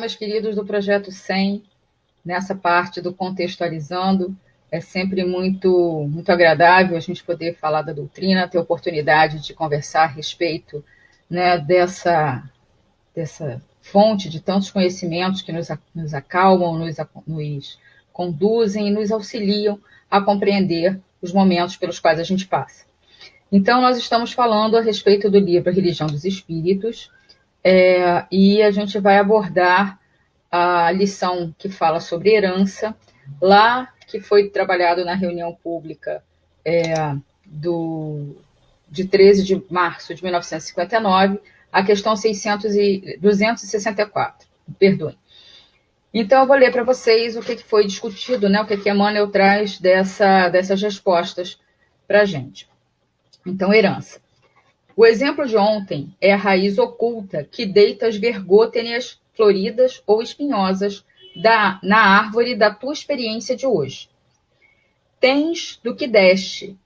meus queridos do Projeto 100, nessa parte do Contextualizando. É sempre muito agradável a gente poder falar da doutrina, ter oportunidade de conversar a respeito, né, dessa fonte de tantos conhecimentos que nos acalmam, nos conduzem e nos auxiliam a compreender os momentos pelos quais a gente passa. Então, nós estamos falando a respeito do livro A Religião dos Espíritos, e a gente vai abordar a lição que fala sobre herança, lá que foi trabalhado na reunião pública de 13 de março de 1959, a questão 264, perdoem. Então, eu vou ler para vocês o que foi discutido, né, o que Emmanuel traz dessas respostas para a gente. Então, herança. O exemplo de ontem é a raiz oculta que deita as vergôtenas floridas ou espinhosas na árvore da tua experiência de hoje. Tens do que deste,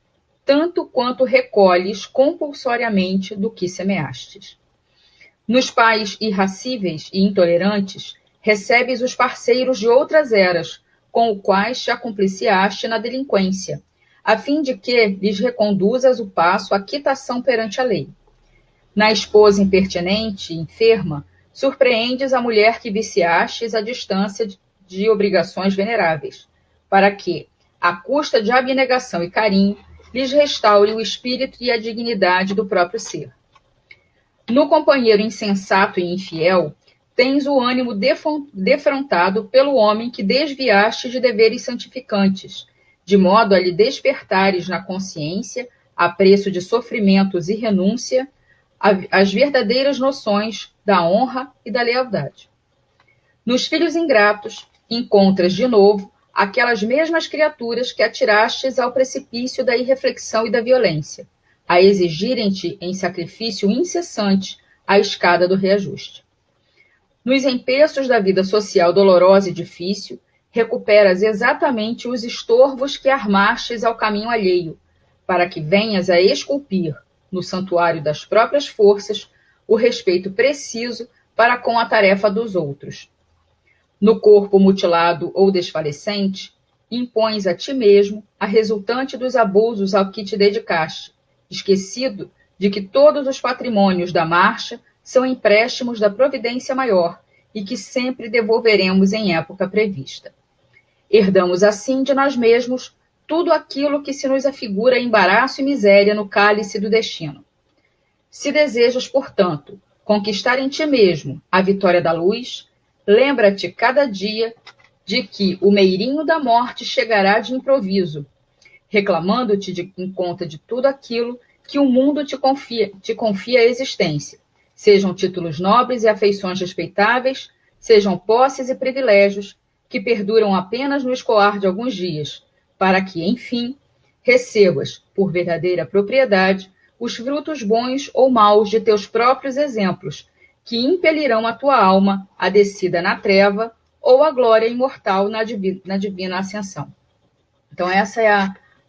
tanto quanto recolhes compulsoriamente do que semeastes. Nos pais irracíveis e intolerantes, recebes os parceiros de outras eras, com os quais te acompliciaste na delinquência, a fim de que lhes reconduzas o passo à quitação perante a lei. Na esposa impertinente e enferma, surpreendes a mulher que viciastes à distância de obrigações veneráveis, para que, à custa de abnegação e carinho, lhes restaure o espírito e a dignidade do próprio ser. No companheiro insensato e infiel, tens o ânimo defrontado pelo homem que desviaste de deveres santificantes, de modo a lhe despertares na consciência, a preço de sofrimentos e renúncia, as verdadeiras noções da honra e da lealdade. Nos filhos ingratos, encontras de novo aquelas mesmas criaturas que atirastes ao precipício da irreflexão e da violência, a exigirem-te em sacrifício incessante a escada do reajuste. Nos empeços da vida social dolorosa e difícil, recuperas exatamente os estorvos que armastes ao caminho alheio, para que venhas a esculpir, no santuário das próprias forças, o respeito preciso para com a tarefa dos outros. No corpo mutilado ou desfalecente, impões a ti mesmo a resultante dos abusos ao que te dedicaste, esquecido de que todos os patrimônios da marcha são empréstimos da providência maior e que sempre devolveremos em época prevista. Herdamos assim de nós mesmos tudo aquilo que se nos afigura embaraço e miséria no cálice do destino. Se desejas, portanto, conquistar em ti mesmo a vitória da luz, lembra-te cada dia de que o meirinho da morte chegará de improviso, reclamando-te em conta de tudo aquilo que o mundo te confia a existência, sejam títulos nobres e afeições respeitáveis, sejam posses e privilégios que perduram apenas no escoar de alguns dias, para que, enfim, recebas, por verdadeira propriedade, os frutos bons ou maus de teus próprios exemplos, que impelirão a tua alma à descida na treva ou à glória imortal na divina ascensão. Então, essa é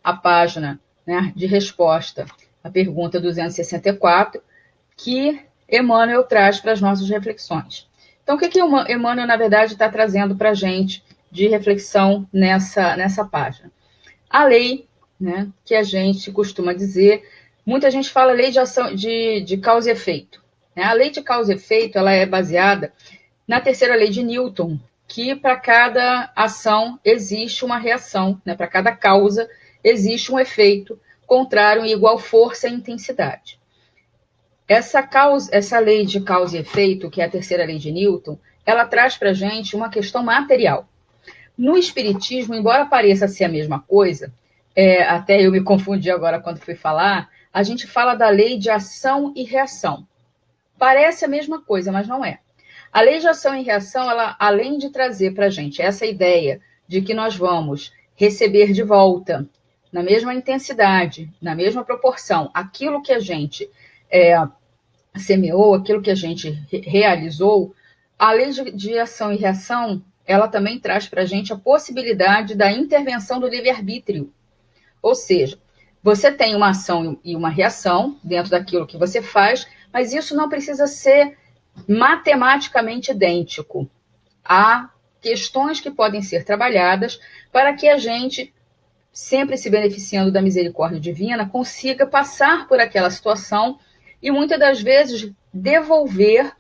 a página, né, de resposta à pergunta 264, que Emmanuel traz para as nossas reflexões. Então, o que Emmanuel, na verdade, está trazendo para a gente de reflexão nessa página? A lei, né, que a gente costuma dizer, muita gente fala lei de ação de causa e efeito. Né? A lei de causa e efeito ela é baseada na terceira lei de Newton, que para cada ação existe uma reação, né? Para cada causa existe um efeito contrário em igual força e intensidade. Essa lei de causa e efeito, que é a terceira lei de Newton, ela traz para a gente uma questão material. No Espiritismo, embora pareça ser a mesma coisa, até eu me confundi agora quando fui falar, a gente fala da lei de ação e reação. Parece a mesma coisa, mas não é. A lei de ação e reação, ela, além de trazer para a gente essa ideia de que nós vamos receber de volta, na mesma intensidade, na mesma proporção, aquilo que a gente semeou, aquilo que a gente realizou, a lei de ação e reação, ela também traz para a gente a possibilidade da intervenção do livre-arbítrio. Ou seja, você tem uma ação e uma reação dentro daquilo que você faz, mas isso não precisa ser matematicamente idêntico. há questões que podem ser trabalhadas para que a gente, sempre se beneficiando da misericórdia divina, consiga passar por aquela situação e muitas das vezes devolver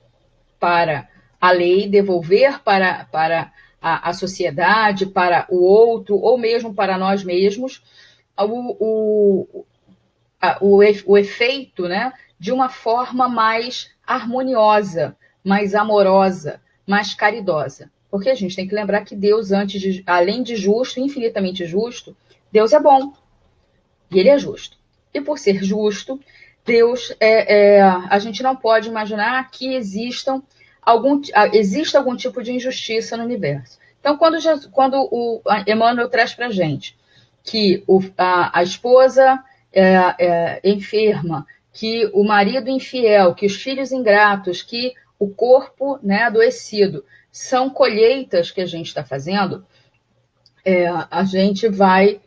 para a lei, devolver para a sociedade, para o outro, ou mesmo para nós mesmos, o efeito, né, de uma forma mais harmoniosa, mais amorosa, mais caridosa. Porque a gente tem que lembrar que Deus, além de justo, infinitamente justo, Deus é bom e Ele é justo. E por ser justo, Deus, a gente não pode imaginar que exista algum tipo de injustiça no universo. Então, quando o Emmanuel traz para a gente que a esposa enferma, que o marido infiel, que os filhos ingratos, que o corpo, né, adoecido, são colheitas que a gente está fazendo, a gente vai,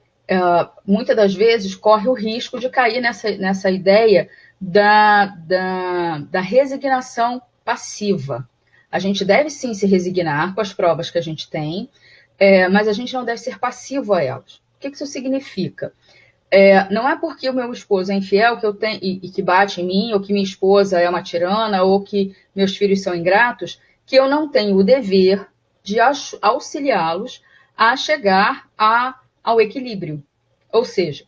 muitas das vezes, corre o risco de cair nessa ideia da resignação passiva. A gente deve sim se resignar com as provas que a gente tem, mas a gente não deve ser passivo a elas. O que isso significa? Não é porque o meu esposo é infiel que eu tenho, e que bate em mim, ou que minha esposa é uma tirana, ou que meus filhos são ingratos, que eu não tenho o dever de auxiliá-los a chegar ao equilíbrio. Ou seja,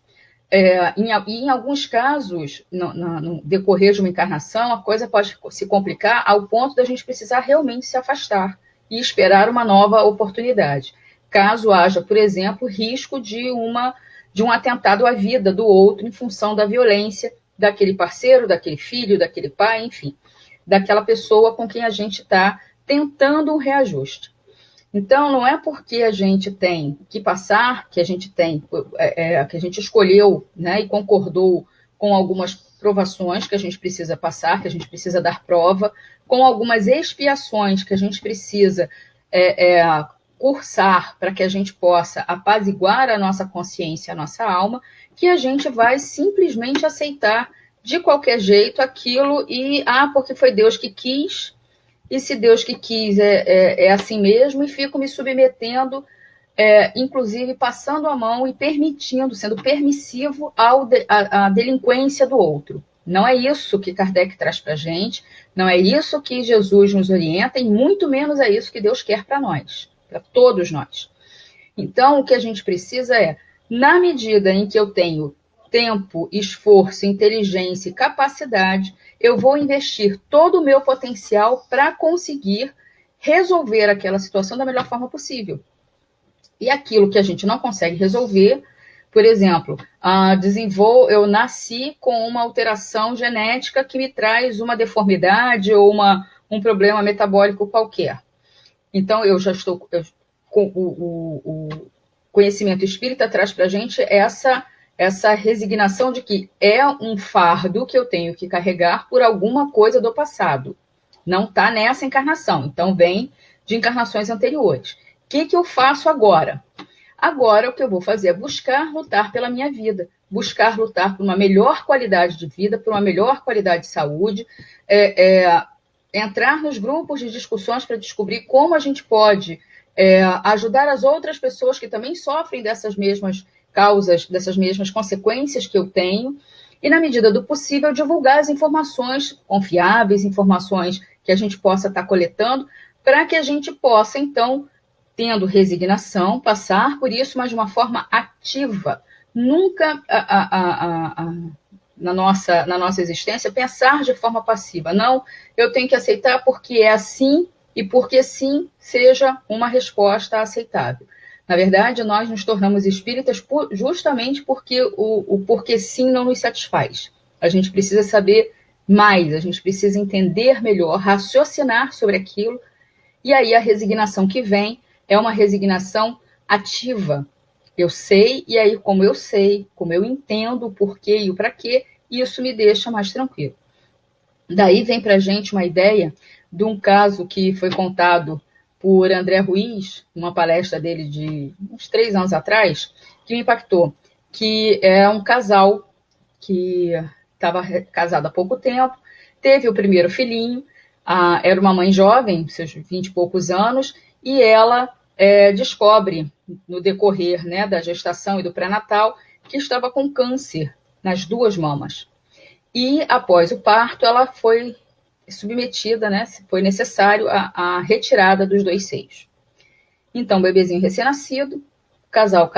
em alguns casos, no decorrer de uma encarnação, a coisa pode se complicar ao ponto da gente precisar realmente se afastar e esperar uma nova oportunidade. Caso haja, por exemplo, risco de um atentado à vida do outro em função da violência daquele parceiro, daquele filho, daquele pai, enfim, daquela pessoa com quem a gente está tentando um reajuste. Então, não é porque a gente tem que passar, que a gente escolheu, né, e concordou com algumas provações que a gente precisa passar, que a gente precisa dar prova, com algumas expiações que a gente precisa cursar para que a gente possa apaziguar a nossa consciência, a nossa alma, que a gente vai simplesmente aceitar de qualquer jeito aquilo porque foi Deus que quis, e se Deus que quis é assim mesmo, e fico me submetendo, inclusive passando a mão e permitindo, sendo permissivo à delinquência do outro. Não é isso que Kardec traz para a gente, não é isso que Jesus nos orienta, e muito menos é isso que Deus quer para nós, para todos nós. Então, o que a gente precisa na medida em que eu tenho tempo, esforço, inteligência e capacidade, eu vou investir todo o meu potencial para conseguir resolver aquela situação da melhor forma possível. E aquilo que a gente não consegue resolver, por exemplo, eu nasci com uma alteração genética que me traz uma deformidade ou um problema metabólico qualquer. Então, eu já estou... o conhecimento espírita traz para a gente essa resignação de que é um fardo que eu tenho que carregar por alguma coisa do passado. Não está nessa encarnação, então vem de encarnações anteriores. O que eu faço agora? Agora o que eu vou fazer é buscar lutar pela minha vida, buscar lutar por uma melhor qualidade de vida, por uma melhor qualidade de saúde, entrar nos grupos de discussões para descobrir como a gente pode ajudar as outras pessoas que também sofrem dessas mesmas causas, dessas mesmas consequências que eu tenho, e, na medida do possível, divulgar as informações confiáveis, informações que a gente possa estar coletando, para que a gente possa, então, tendo resignação, passar por isso, mas de uma forma ativa. Nunca, na nossa existência, pensar de forma passiva. Não, eu tenho que aceitar porque é assim, e porque sim seja uma resposta aceitável. Na verdade, nós nos tornamos espíritas justamente porque o porque sim não nos satisfaz. A gente precisa saber mais, a gente precisa entender melhor, raciocinar sobre aquilo, e aí a resignação que vem é uma resignação ativa. Eu sei, e aí como eu entendo o porquê e o para quê, isso me deixa mais tranquilo. Daí vem para a gente uma ideia de um caso que foi contado por André Ruiz, numa palestra dele de uns 3 anos atrás, que me impactou, que é um casal que estava casado há pouco tempo, teve o primeiro filhinho, Era uma mãe jovem, seus 20 e poucos anos, e ela descobre, no decorrer, né, da gestação e do pré-natal, que estava com câncer nas 2 mamas. E, após o parto, ela foi submetida, né, foi necessário a retirada dos 2 seios. Então, bebezinho recém-nascido, casal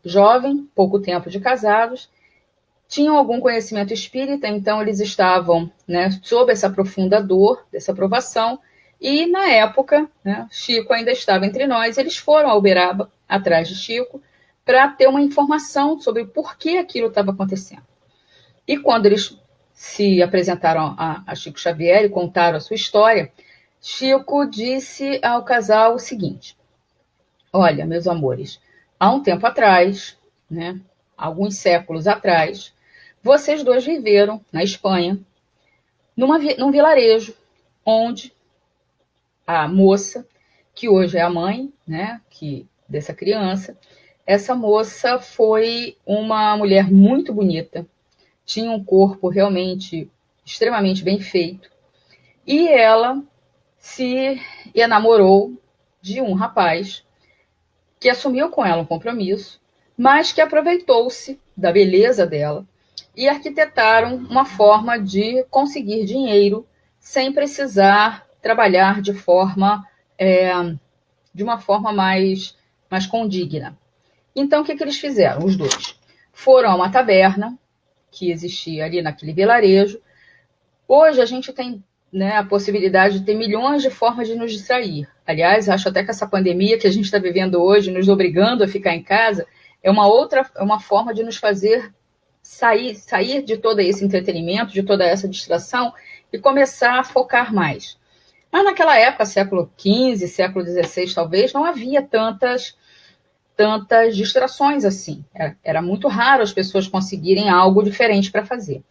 jovem, pouco tempo de casados, tinham algum conhecimento espírita, então eles estavam, né, sob essa profunda dor, dessa provação, e na época, né, Chico ainda estava entre nós, eles foram a Uberaba, atrás de Chico, para ter uma informação sobre por que aquilo estava acontecendo. E quando eles se apresentaram a Chico Xavier e contaram a sua história, Chico disse ao casal o seguinte: olha, meus amores, há um tempo atrás, né, alguns séculos atrás, vocês 2 viveram na Espanha, num vilarejo, onde a moça, que hoje é a mãe, né, dessa criança, essa moça foi uma mulher muito bonita, tinha um corpo realmente extremamente bem feito, e ela se enamorou de um rapaz que assumiu com ela um compromisso, mas que aproveitou-se da beleza dela e arquitetaram uma forma de conseguir dinheiro sem precisar trabalhar de uma forma mais condigna. Então, o que eles fizeram? Os 2 foram a uma taberna que existia ali naquele vilarejo. Hoje a gente tem, né, a possibilidade de ter milhões de formas de nos distrair. Aliás, acho até que essa pandemia que a gente está vivendo hoje, nos obrigando a ficar em casa, é uma forma de nos fazer sair de todo esse entretenimento, de toda essa distração e começar a focar mais. Mas naquela época, século XV, século XVI, talvez, não havia tantas distrações assim. Era muito raro as pessoas conseguirem algo diferente para fazer.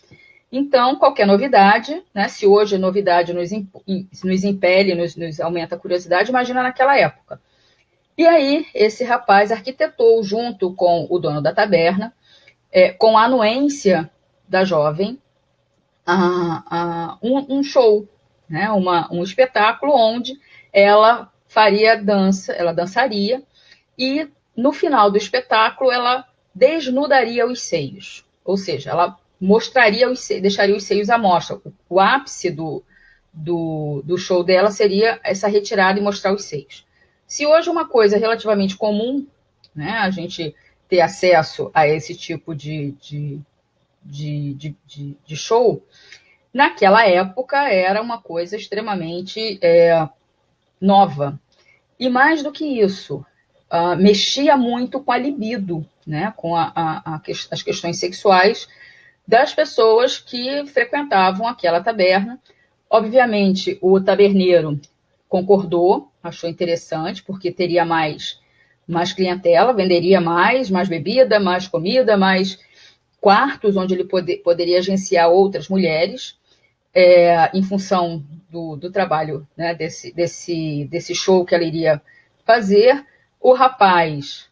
Então, qualquer novidade, né, se hoje a novidade nos impele, nos aumenta a curiosidade, imagina naquela época. E aí, esse rapaz arquitetou, junto com o dono da taberna, com a anuência da jovem, um show, né, um espetáculo onde ela dançaria, e no final do espetáculo ela desnudaria os seios, ou seja, ela mostraria deixaria os seios à mostra. O ápice do show dela seria essa retirada e mostrar os seios. Se hoje uma coisa relativamente comum, né, a gente ter acesso a esse tipo de show, naquela época era uma coisa extremamente nova. E mais do que isso, mexia muito com a libido, né, com as questões sexuais das pessoas que frequentavam aquela taberna. Obviamente, o taberneiro concordou, achou interessante, porque teria mais clientela, venderia mais bebida, mais comida, mais quartos onde ele poderia agenciar outras mulheres, em função do trabalho, né, desse show que ela iria fazer. O rapaz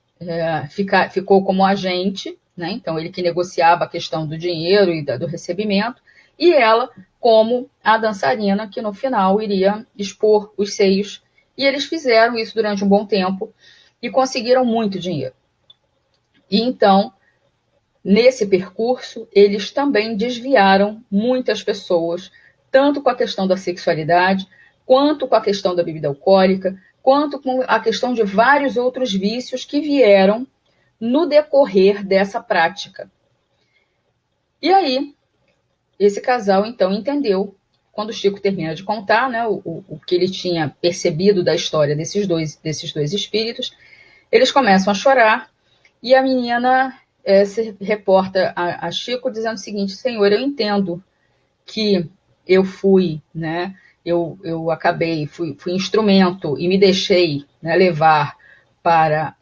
ficou como agente, né, então ele que negociava a questão do dinheiro e do recebimento, e ela como a dançarina que no final iria expor os seios. E eles fizeram isso durante um bom tempo e conseguiram muito dinheiro. E então, nesse percurso, eles também desviaram muitas pessoas, tanto com a questão da sexualidade, quanto com a questão da bebida alcoólica, quanto com a questão de vários outros vícios que vieram no decorrer dessa prática. E aí, esse casal, então, entendeu, quando o Chico termina de contar, né, o que ele tinha percebido da história desses dois espíritos, eles começam a chorar, e a menina se reporta a Chico dizendo o seguinte: Senhor, eu entendo que eu fui, né, eu acabei, fui instrumento e me deixei, né, levar para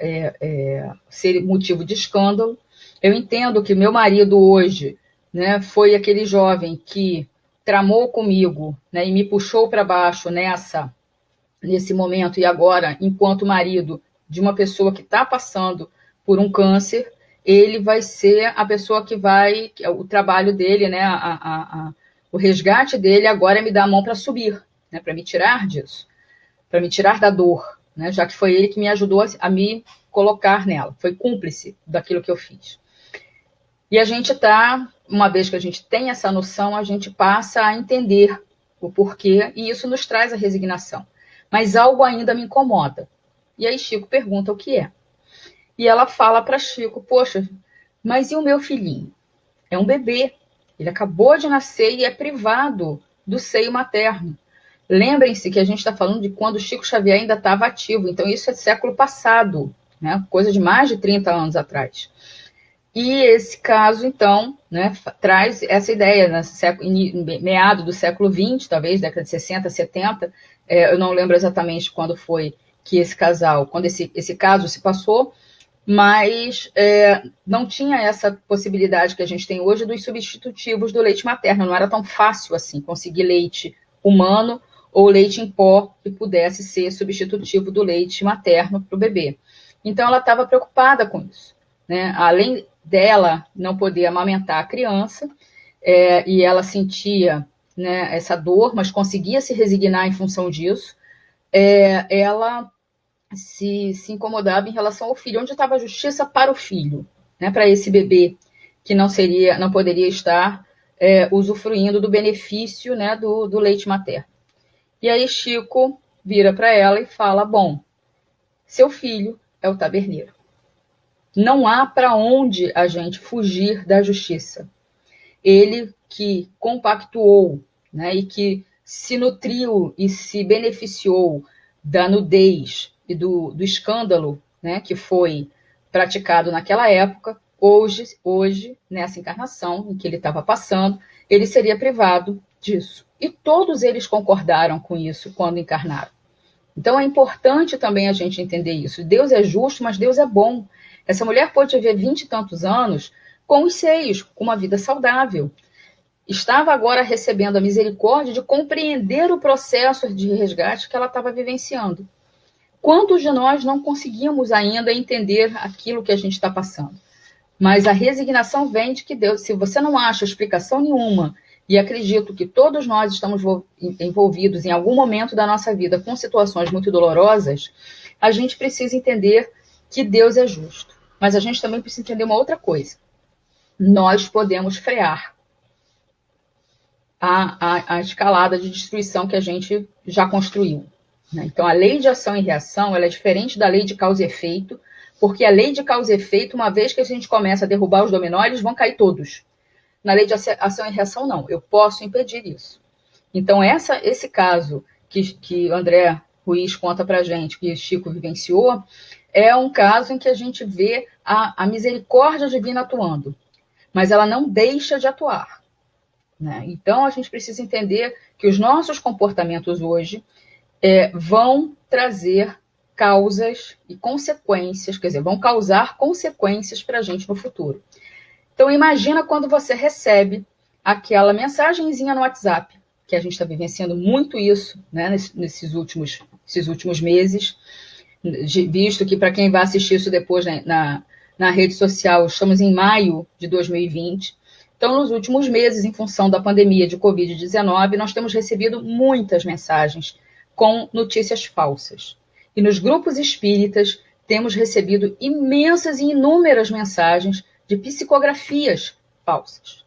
ser motivo de escândalo. Eu entendo que meu marido hoje, né, foi aquele jovem que tramou comigo, né, e me puxou para baixo nesse momento, e agora, enquanto marido de uma pessoa que está passando por um câncer, ele vai ser a pessoa que vai, o trabalho dele, né, O resgate dele agora é me dar a mão para subir, né, para me tirar disso, para me tirar da dor, né, já que foi ele que me ajudou a me colocar nela, foi cúmplice daquilo que eu fiz. E a gente uma vez que a gente tem essa noção, a gente passa a entender o porquê, e isso nos traz a resignação. Mas algo ainda me incomoda. E aí Chico pergunta o que é. E ela fala para Chico, poxa, mas e o meu filhinho? É um bebê, ele acabou de nascer e é privado do seio materno. Lembrem-se que a gente está falando de quando Chico Xavier ainda estava ativo, então isso é século passado, né? Coisa de mais de 30 anos atrás. E esse caso, então, né, traz essa ideia, né, meado do século XX, talvez, década de 60, 70, eu não lembro exatamente quando foi que quando esse caso se passou, mas não tinha essa possibilidade que a gente tem hoje dos substitutivos do leite materno, não era tão fácil assim conseguir leite humano ou leite em pó que pudesse ser substitutivo do leite materno para o bebê. Então ela estava preocupada com isso, né? Além dela não poder amamentar a criança, e ela sentia, né, essa dor, mas conseguia se resignar em função disso, ela se incomodava em relação ao filho, onde estava a justiça para o filho, né, para esse bebê que não poderia estar usufruindo do benefício, né, do leite materno. E aí Chico vira para ela e fala, bom, seu filho é o taberneiro. Não há para onde a gente fugir da justiça. Ele que compactuou, né, e que se nutriu e se beneficiou da nudez e do escândalo, né, que foi praticado naquela época, hoje, nessa encarnação em que ele estava passando, ele seria privado disso. E todos eles concordaram com isso quando encarnaram. Então é importante também a gente entender isso. Deus é justo, mas Deus é bom. Essa mulher pôde viver 20 e tantos anos com os seios, com uma vida saudável. Estava agora recebendo a misericórdia de compreender o processo de resgate que ela estava vivenciando. Quantos de nós não conseguimos ainda entender aquilo que a gente está passando? Mas a resignação vem de que Deus, se você não acha explicação nenhuma, e acredito que todos nós estamos envolvidos em algum momento da nossa vida com situações muito dolorosas, a gente precisa entender que Deus é justo. Mas a gente também precisa entender uma outra coisa. Nós podemos frear a escalada de destruição que a gente já construiu, né? Então, a lei de ação e reação ela é diferente da lei de causa e efeito, porque a lei de causa e efeito, uma vez que a gente começa a derrubar os dominó, eles vão cair todos. Na lei de ação e reação, não. Eu posso impedir isso. Então, esse caso que André Ruiz conta para a gente, que Chico vivenciou, é um caso em que a gente vê a misericórdia divina atuando, mas ela não deixa de atuar, né? Então, a gente precisa entender que os nossos comportamentos hoje vão trazer causas e consequências, quer dizer, vão causar consequências para a gente no futuro. Então, imagina quando você recebe aquela mensagenzinha no WhatsApp, que a gente está vivenciando muito isso, né, nesses últimos meses, visto que, para quem vai assistir isso depois na rede social, estamos em maio de 2020. Então, nos últimos meses, em função da pandemia de Covid-19, nós temos recebido muitas mensagens com notícias falsas. E nos grupos espíritas, temos recebido imensas e inúmeras mensagens de psicografias falsas.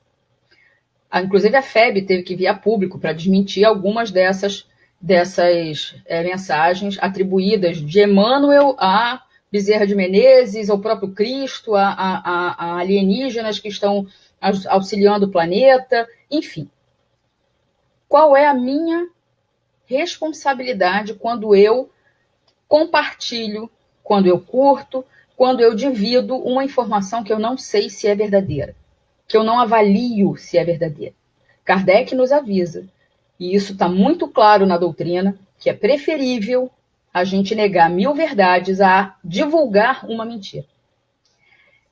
Inclusive, a FEB teve que vir a público para desmentir algumas dessas mensagens atribuídas de Emmanuel a Bezerra de Menezes, ao próprio Cristo, a alienígenas que estão auxiliando o planeta, enfim. Qual é a minha responsabilidade quando eu compartilho, quando eu curto, quando eu divido uma informação que eu não sei se é verdadeira, que eu não avalio se é verdadeira? Kardec nos avisa, e isso está muito claro na doutrina, que é preferível a gente negar 1000 verdades a divulgar uma mentira.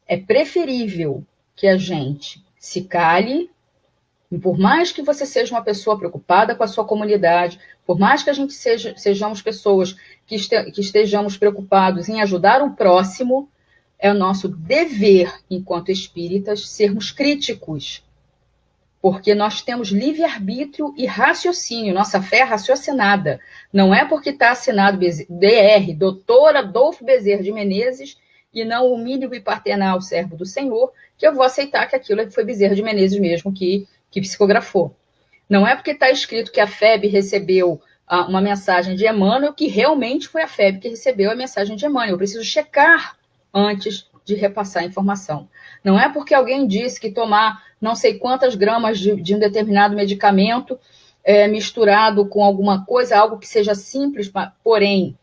É preferível que a gente se cale, e por mais que você seja uma pessoa preocupada com a sua comunidade, por mais que a gente sejamos pessoas que estejamos preocupados em ajudar o próximo, é o nosso dever, enquanto espíritas, sermos críticos. Porque nós temos livre-arbítrio e raciocínio. Nossa fé é raciocinada. Não é porque está assinado DR, doutor Adolfo Bezerra de Menezes, e não o humílimo e paternal servo do Senhor, que eu vou aceitar que aquilo foi Bezerra de Menezes mesmo que psicografou. Não é porque está escrito que a FEB recebeu uma mensagem de Emmanuel que realmente foi a FEB que recebeu a mensagem de Emmanuel. Eu preciso checar antes de repassar a informação. Não é porque alguém disse que tomar não sei quantas gramas de um determinado medicamento misturado com alguma coisa, algo que seja simples, porém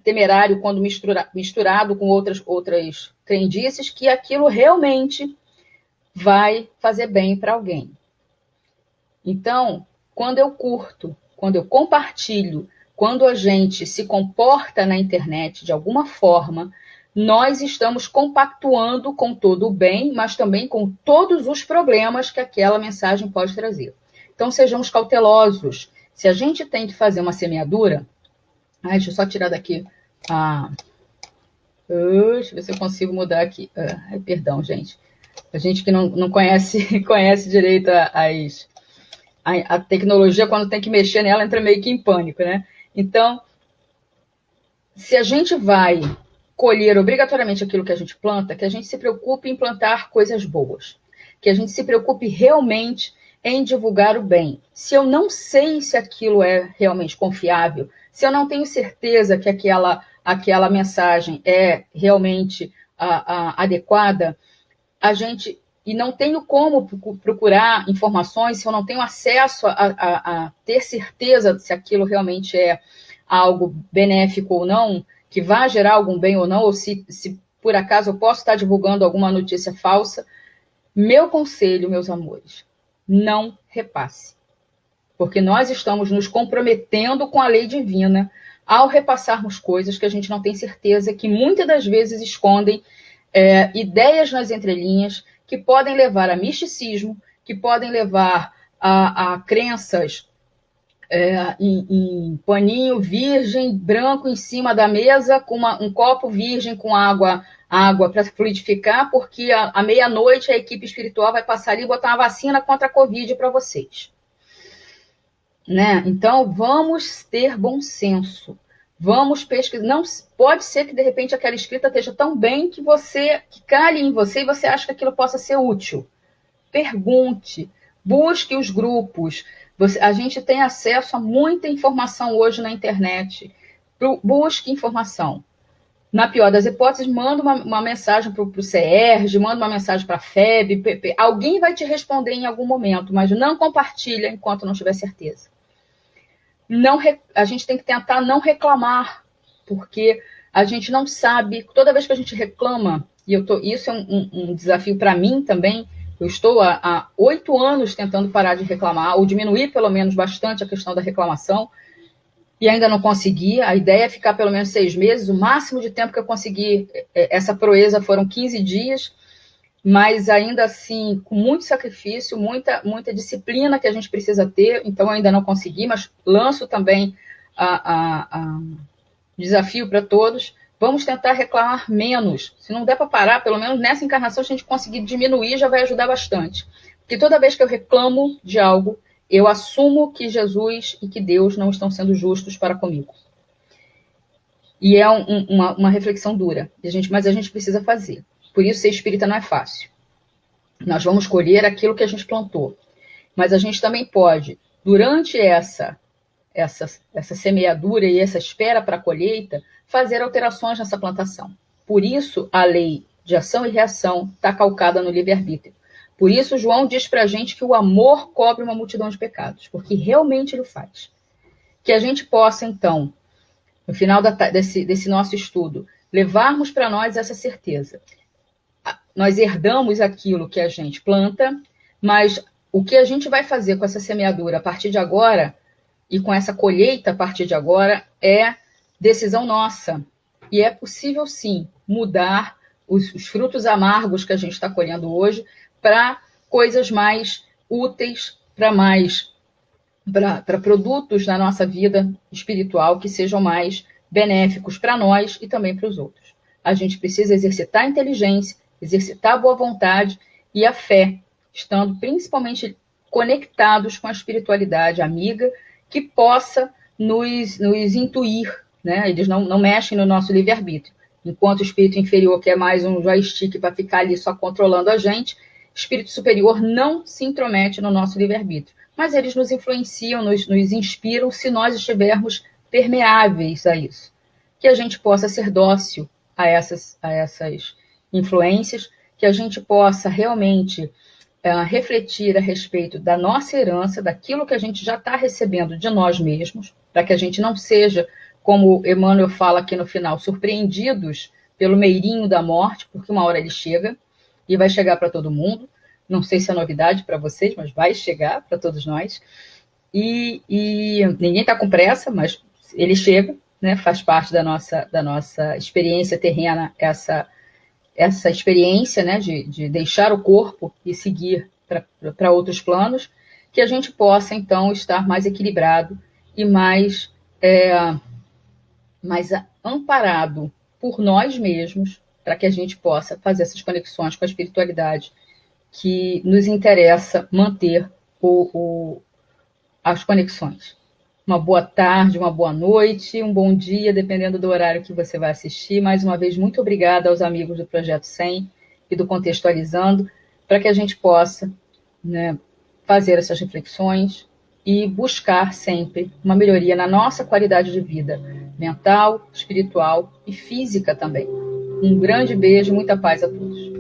temerário quando misturado com outras crendices, que aquilo realmente vai fazer bem para alguém. Então, quando eu curto, quando eu compartilho, quando a gente se comporta na internet de alguma forma, nós estamos compactuando com todo o bem, mas também com todos os problemas que aquela mensagem pode trazer. Então, sejamos cautelosos. Se a gente tem que fazer uma semeadura... deixa eu só tirar daqui. Deixa eu ver se eu consigo mudar aqui. Perdão, gente. A gente que não conhece direito a tecnologia, quando tem que mexer nela, entra meio que em pânico, né? Então, se a gente vai colher obrigatoriamente aquilo que a gente planta, que a gente se preocupe em plantar coisas boas, que a gente se preocupe realmente em divulgar o bem. Se eu não sei se aquilo é realmente confiável, se eu não tenho certeza que aquela mensagem é realmente adequada, e não tenho como procurar informações, se eu não tenho acesso a ter certeza se aquilo realmente é algo benéfico ou não, que vai gerar algum bem ou não, ou se por acaso eu posso estar divulgando alguma notícia falsa, meu conselho, meus amores, não repasse. Porque nós estamos nos comprometendo com a lei divina ao repassarmos coisas que a gente não tem certeza, que muitas das vezes escondem ideias nas entrelinhas, que podem levar a misticismo, que podem levar a crenças em paninho virgem, branco em cima da mesa, com um copo virgem com água para fluidificar, porque à meia-noite a equipe espiritual vai passar ali e botar uma vacina contra a Covid para vocês. Né? Então, vamos ter bom senso. Vamos pesquisar. Não, pode ser que, de repente, aquela escrita esteja tão bem que cale em você e você acha que aquilo possa ser útil. Pergunte, busque os grupos. A gente tem acesso a muita informação hoje na internet. Busque informação. Na pior das hipóteses, manda uma mensagem para o CERJ, manda uma mensagem para a FEB, alguém vai te responder em algum momento, mas não compartilha enquanto não tiver certeza. A gente tem que tentar não reclamar, porque a gente não sabe, toda vez que a gente reclama, isso é um desafio para mim também. Eu estou há 8 anos tentando parar de reclamar, ou diminuir pelo menos bastante a questão da reclamação, e ainda não consegui. A ideia é ficar pelo menos 6 meses, o máximo de tempo que eu consegui. Essa proeza foram 15 dias, mas ainda assim, com muito sacrifício, muita disciplina que a gente precisa ter, então eu ainda não consegui, mas lanço também desafio para todos. Vamos tentar reclamar menos. Se não der para parar, pelo menos nessa encarnação, se a gente conseguir diminuir, já vai ajudar bastante. Porque toda vez que eu reclamo de algo, eu assumo que Jesus e que Deus não estão sendo justos para comigo. E é uma reflexão dura, mas a gente precisa fazer. Por isso, ser espírita não é fácil. Nós vamos colher aquilo que a gente plantou. Mas a gente também pode, durante essa semeadura e essa espera para a colheita, fazer alterações nessa plantação. Por isso, a lei de ação e reação está calcada no livre-arbítrio. Por isso, João diz para a gente que o amor cobre uma multidão de pecados, porque realmente ele faz. Que a gente possa, então, no final desse nosso estudo, levarmos para nós essa certeza. Nós herdamos aquilo que a gente planta, mas o que a gente vai fazer com essa semeadura a partir de agora, e com essa colheita a partir de agora, é decisão nossa. E é possível, sim, mudar os frutos amargos que a gente está colhendo hoje para coisas mais úteis, para produtos na nossa vida espiritual que sejam mais benéficos para nós e também para os outros. A gente precisa exercitar a inteligência, exercitar a boa vontade e a fé, estando principalmente conectados com a espiritualidade amiga, que possa nos intuir, né? Eles não mexem no nosso livre-arbítrio. Enquanto o espírito inferior, que é mais um joystick para ficar ali só controlando a gente, o espírito superior não se intromete no nosso livre-arbítrio. Mas eles nos influenciam, nos inspiram, se nós estivermos permeáveis a isso. Que a gente possa ser dócil a essas influências, que a gente possa realmente refletir a respeito da nossa herança, daquilo que a gente já está recebendo de nós mesmos, para que a gente não seja, como Emmanuel fala aqui no final, surpreendidos pelo meirinho da morte, porque uma hora ele chega, e vai chegar para todo mundo. Não sei se é novidade para vocês, mas vai chegar para todos nós. E ninguém está com pressa, mas ele chega, né? Faz parte da nossa experiência terrena, essa experiência, né, de deixar o corpo e seguir para outros planos, que a gente possa, então, estar mais equilibrado e mais amparado por nós mesmos, para que a gente possa fazer essas conexões com a espiritualidade que nos interessa manter as conexões. Uma boa tarde, uma boa noite, um bom dia, dependendo do horário que você vai assistir. Mais uma vez, muito obrigada aos amigos do Projeto 100 e do Contextualizando, para que a gente possa, né, fazer essas reflexões e buscar sempre uma melhoria na nossa qualidade de vida, mental, espiritual e física também. Um grande beijo, muita paz a todos.